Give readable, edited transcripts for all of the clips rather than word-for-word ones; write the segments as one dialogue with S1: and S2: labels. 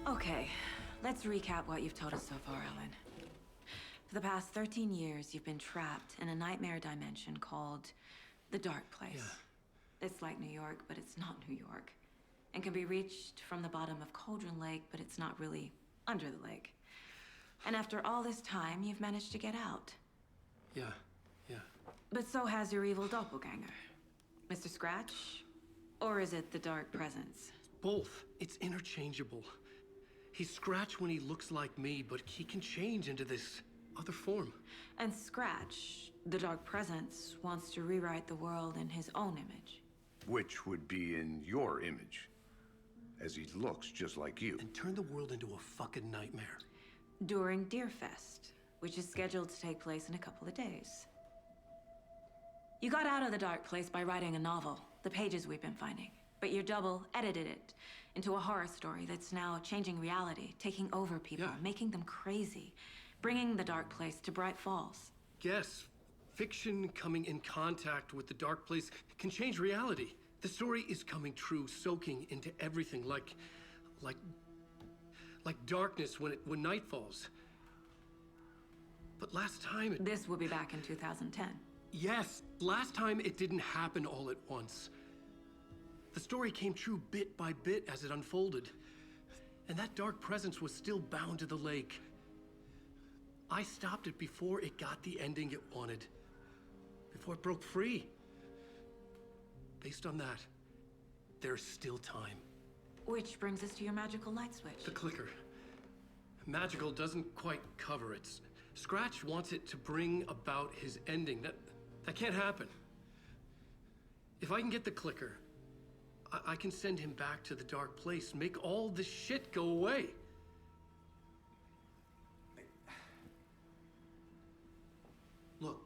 S1: Okay, let's recap what you've told us so far, Alan. For the past 13 years, you've been trapped in a nightmare dimension called the Dark Place.
S2: Yeah.
S1: It's like New York, but it's not New York. And can be reached from the bottom of Cauldron Lake, but it's not really under the lake. And after all this time, you've managed to get out.
S2: Yeah.
S1: But so has your evil doppelganger. Mr. Scratch? Or is it the Dark Presence?
S2: Both. It's interchangeable. He's Scratch when he looks like me, but he can change into this other form.
S1: And Scratch, the Dark Presence, wants to rewrite the world in his own image.
S3: Which would be in your image, as he looks just like you.
S2: And turn the world into a fucking nightmare.
S1: During Deerfest, which is scheduled to take place in a couple of days. You got out of the Dark Place by writing a novel, the pages we've been finding. But your double edited it into a horror story that's now changing reality, taking over people, making them crazy, bringing the Dark Place to Bright Falls.
S2: Yes, fiction coming in contact with the Dark Place can change reality. The story is coming true, soaking into everything, like darkness when night falls. But last time
S1: This will be back in 2010.
S2: Yes, last time it didn't happen all at once. The story came true bit by bit as it unfolded. And that dark presence was still bound to the lake. I stopped it before it got the ending it wanted. Before it broke free. Based on that, there's still time.
S1: Which brings us to your magical light switch.
S2: The clicker. Magical doesn't quite cover it. Scratch wants it to bring about his ending. That can't happen. If I can get the clicker, I can send him back to the Dark Place, make all this shit go away. Look,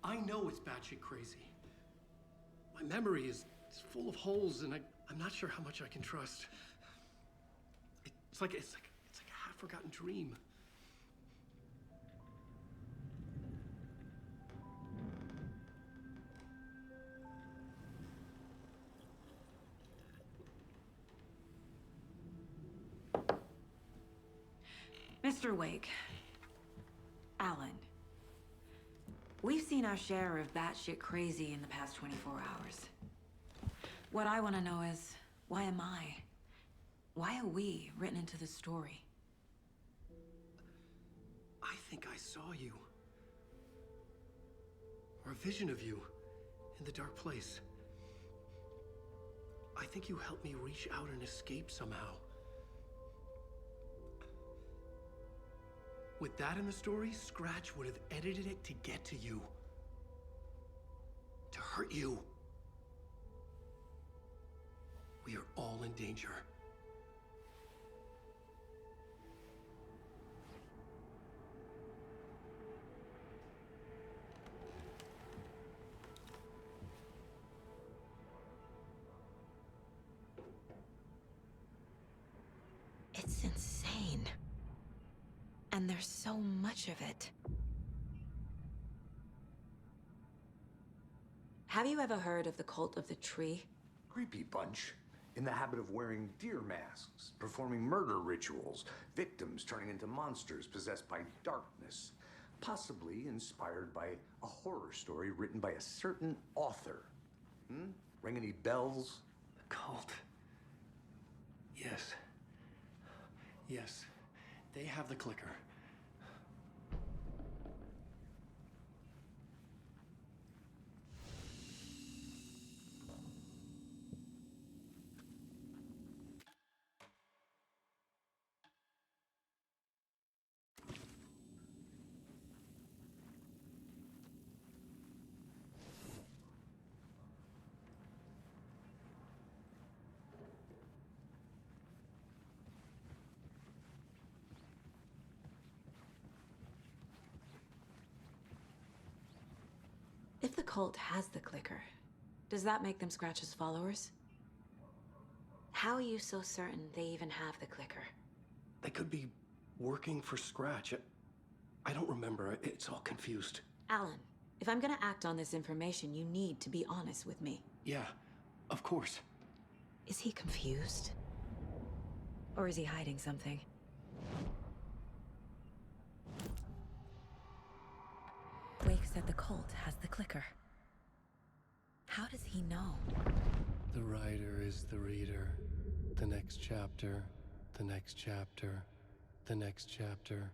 S2: I know it's batshit crazy. My memory is full of holes, and I'm not sure how much I can trust. It's like a half-forgotten dream.
S1: Mr. Wake, Alan, we've seen our share of batshit crazy in the past 24 hours. What I want to know is, why am I? Why are we written into the story?
S2: I think I saw you. Or a vision of you in the Dark Place. I think you helped me reach out and escape somehow. With that in the story, Scratch would have edited it to get to you. To hurt you. We are all in danger.
S1: It's insane. And there's so much of it. Have you ever heard of the Cult of the Tree?
S3: Creepy bunch. In the habit of wearing deer masks, performing murder rituals, victims turning into monsters possessed by darkness, possibly inspired by a horror story written by a certain author. Ring any bells?
S2: The cult. Yes. Yes. They have the clicker.
S1: If the cult has the clicker, does that make them Scratch's followers? How are you so certain they even have the clicker?
S2: They could be working for Scratch. I don't remember. It's all confused.
S1: Alan, if I'm gonna act on this information, you need to be honest with me.
S2: Yeah, of course.
S1: Is he confused? Or is he hiding something? Wake said the cult has the clicker. How does he know?
S2: The writer is the reader. The next chapter, the next chapter, the next chapter.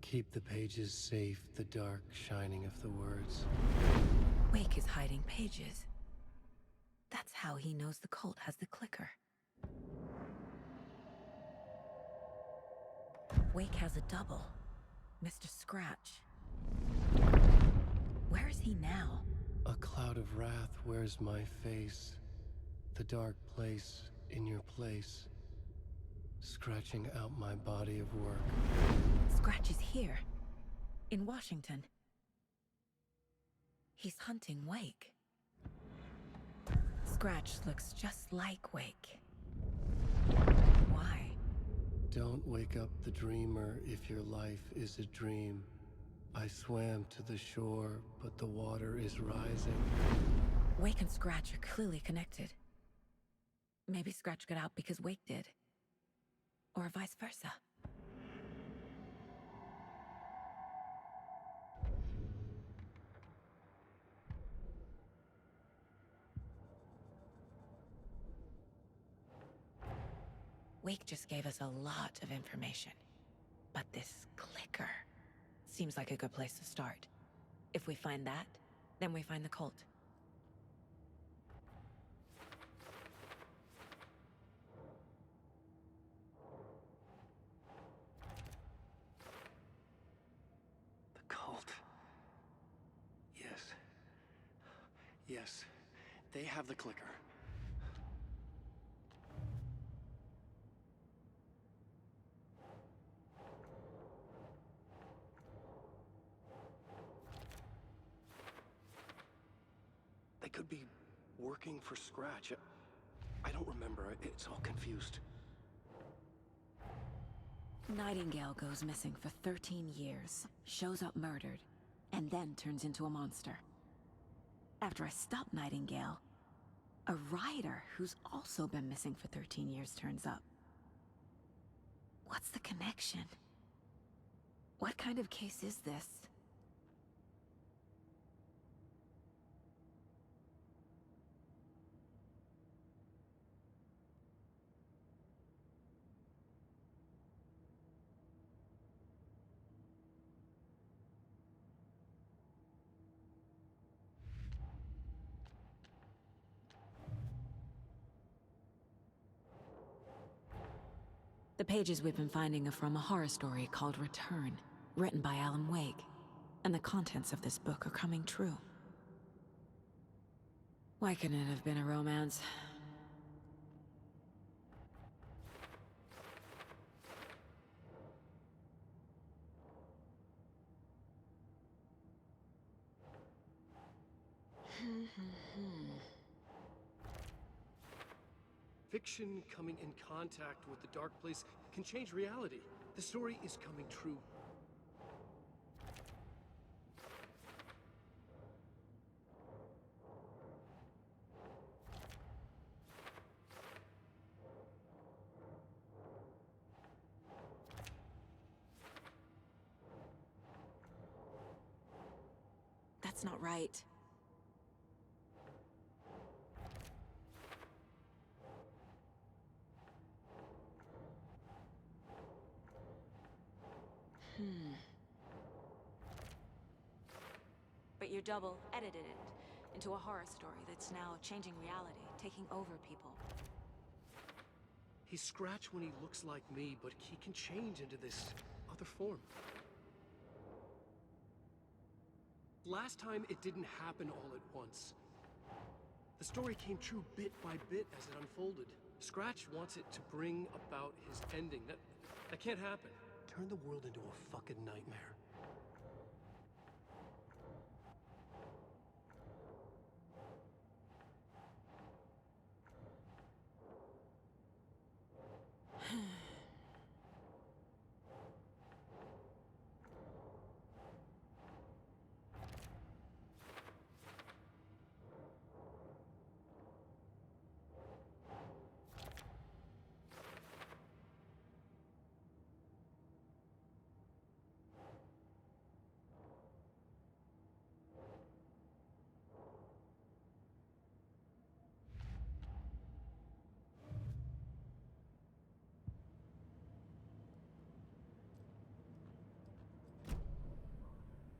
S2: Keep the pages safe, the dark shining of the words.
S1: Wake is hiding pages. That's how he knows the cult has the clicker. Wake has a double. Mr. Scratch. Where is he now?
S2: A cloud of wrath wears my face. The dark place in your place. Scratching out my body of work.
S1: Scratch is here. In Washington. He's hunting Wake. Scratch looks just like Wake. Why?
S2: Don't wake up the dreamer if your life is a dream. I swam to the shore, but the water is rising.
S1: Wake and Scratch are clearly connected. Maybe Scratch got out because Wake did. Or vice versa. Wake just gave us a lot of information. But this clicker seems like a good place to start. If we find that, then we find the cult.
S2: The cult. Yes. Yes. They have the clicker. They could be working for Scratch. I don't remember. It's all confused.
S1: Nightingale goes missing for 13 years, shows up murdered, and then turns into a monster. After I stop Nightingale, a writer who's also been missing for 13 years turns up. What's the connection? What kind of case is this? The pages we've been finding are from a horror story called Return, written by Alan Wake, and the contents of this book are coming true. Why couldn't it have been a romance?
S2: Fiction coming in contact with the dark place can change reality. The story is coming true.
S1: That's not right. But your double edited it into a horror story that's now changing reality, taking over people.
S2: He's Scratch when he looks like me, but he can change into this other form. Last time, it didn't happen all at once. The story came true bit by bit as it unfolded. Scratch wants it to bring about his ending. That can't happen. Turn the world into a fucking nightmare.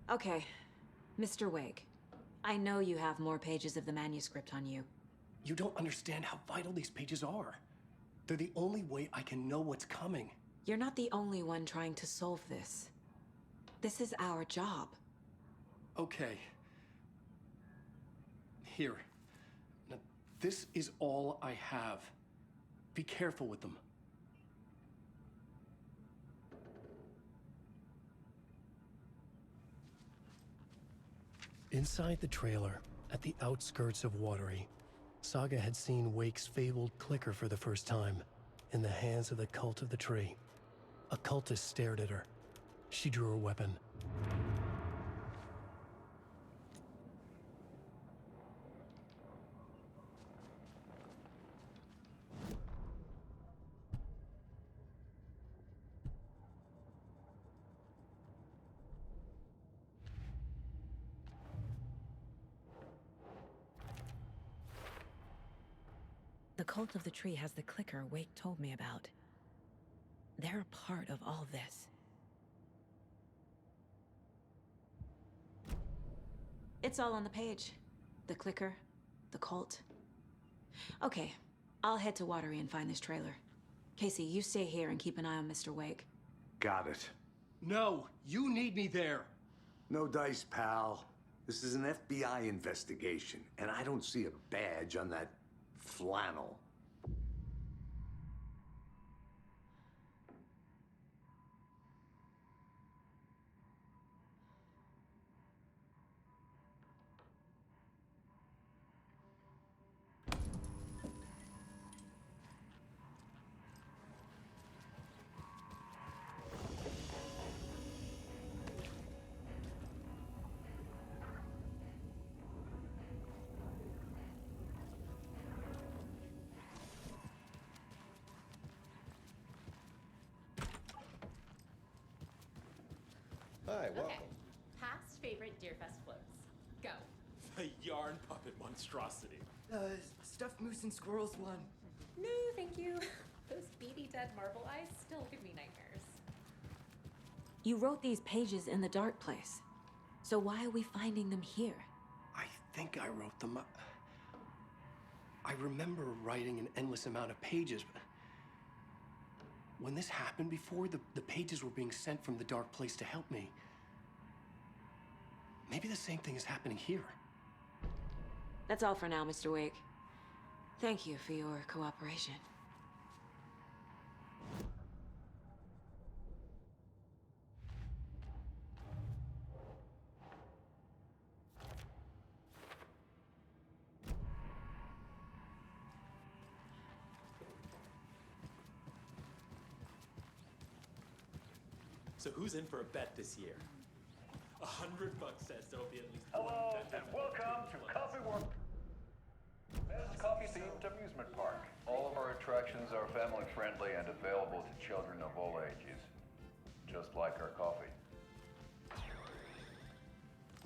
S1: Okay, Mr. Wake. I know you have more pages of the manuscript on you.
S2: You don't understand how vital these pages are. They're the only way I can know what's coming.
S1: You're not the only one trying to solve this. This is our job.
S2: Okay. Here. Now, this is all I have. Be careful with them. Inside the trailer, at the outskirts of Watery, Saga had seen Wake's fabled clicker for the first time, in the hands of the Cult of the Tree. A cultist stared at her. She drew her weapon.
S1: The Cult of the Tree has the clicker Wake told me about. They're a part of all this. It's all on the page. The clicker, the cult. Okay, I'll head to Watery and find this trailer. Casey, you stay here and keep an eye on Mr. Wake.
S3: Got it.
S2: No, you need me there.
S3: No dice, pal. This is an FBI investigation, and I don't see a badge on that flannel.
S4: Hi, welcome.
S5: Okay. Past favorite Deerfest floats. Go.
S6: The yarn puppet monstrosity.
S7: Stuffed moose and squirrels one.
S5: No, thank you. Those beady dead marble eyes still give me nightmares.
S1: You wrote these pages in the Dark Place. So why are we finding them here?
S2: I think I wrote them. I remember writing an endless amount of pages, but when this happened before, the pages were being sent from the Dark Place to help me. Maybe the same thing is happening here.
S1: That's all for now, Mr. Wake. Thank you for your cooperation.
S6: So who's in for a bet this year? $100 says there'll be at least
S8: Hello,
S6: one bet.
S8: and welcome to Coffee World. Best coffee-themed amusement park. All of our attractions are family-friendly and available to children of all ages, just like our coffee.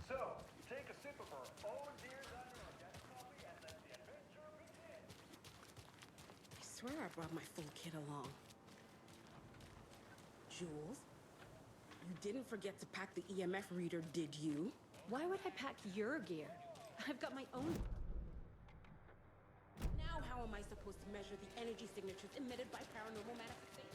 S8: So, take a sip of our own dear diner organic coffee and let the adventure begin.
S7: I swear I brought my full kit along. Jules, you didn't forget to pack the EMF reader, did you?
S5: Why would I pack your gear? I've got my own.
S7: Now how am I supposed to measure the energy signatures emitted by paranormal manifestation?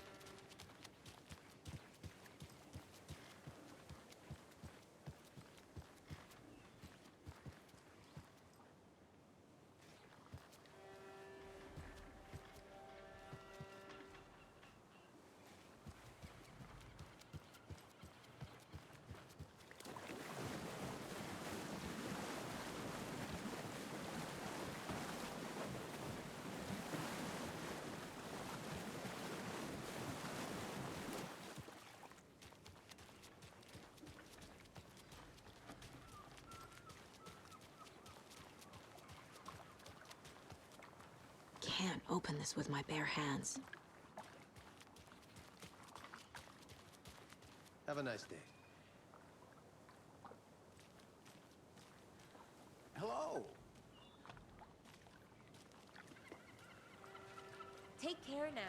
S1: Can't open this with my bare hands.
S4: Have a nice day. Hello.
S5: Take care now.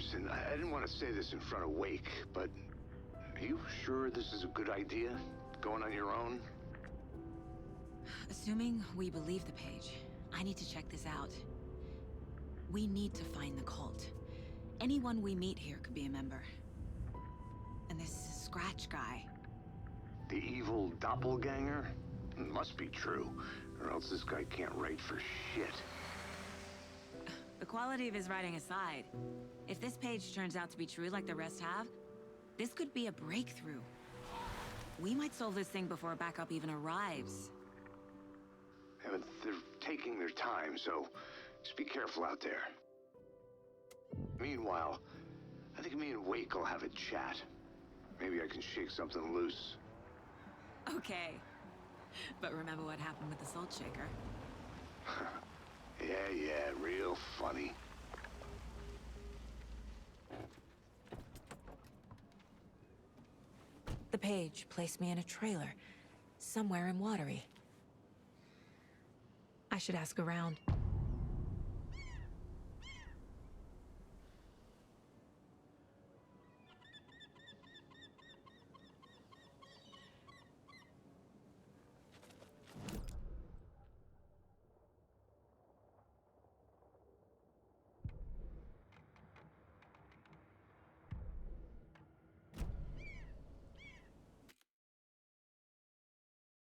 S3: Anderson, I didn't want to say this in front of Wake, but are you sure this is a good idea? Going on your own?
S1: Assuming we believe the page, I need to check this out. We need to find the cult. Anyone we meet here could be a member. And this Scratch guy.
S3: The evil doppelganger? Must be true, or else this guy can't write for shit.
S1: The quality of his writing aside, if this page turns out to be true like the rest have, this could be a breakthrough. We might solve this thing before backup even arrives.
S3: Yeah, but they're taking their time, so just be careful out there. Meanwhile, I think me and Wake will have a chat. Maybe I can shake something loose.
S1: Okay. But remember what happened with the Salt Shaker?
S3: Yeah, real funny.
S1: The page placed me in a trailer, somewhere in Watery. I should ask around.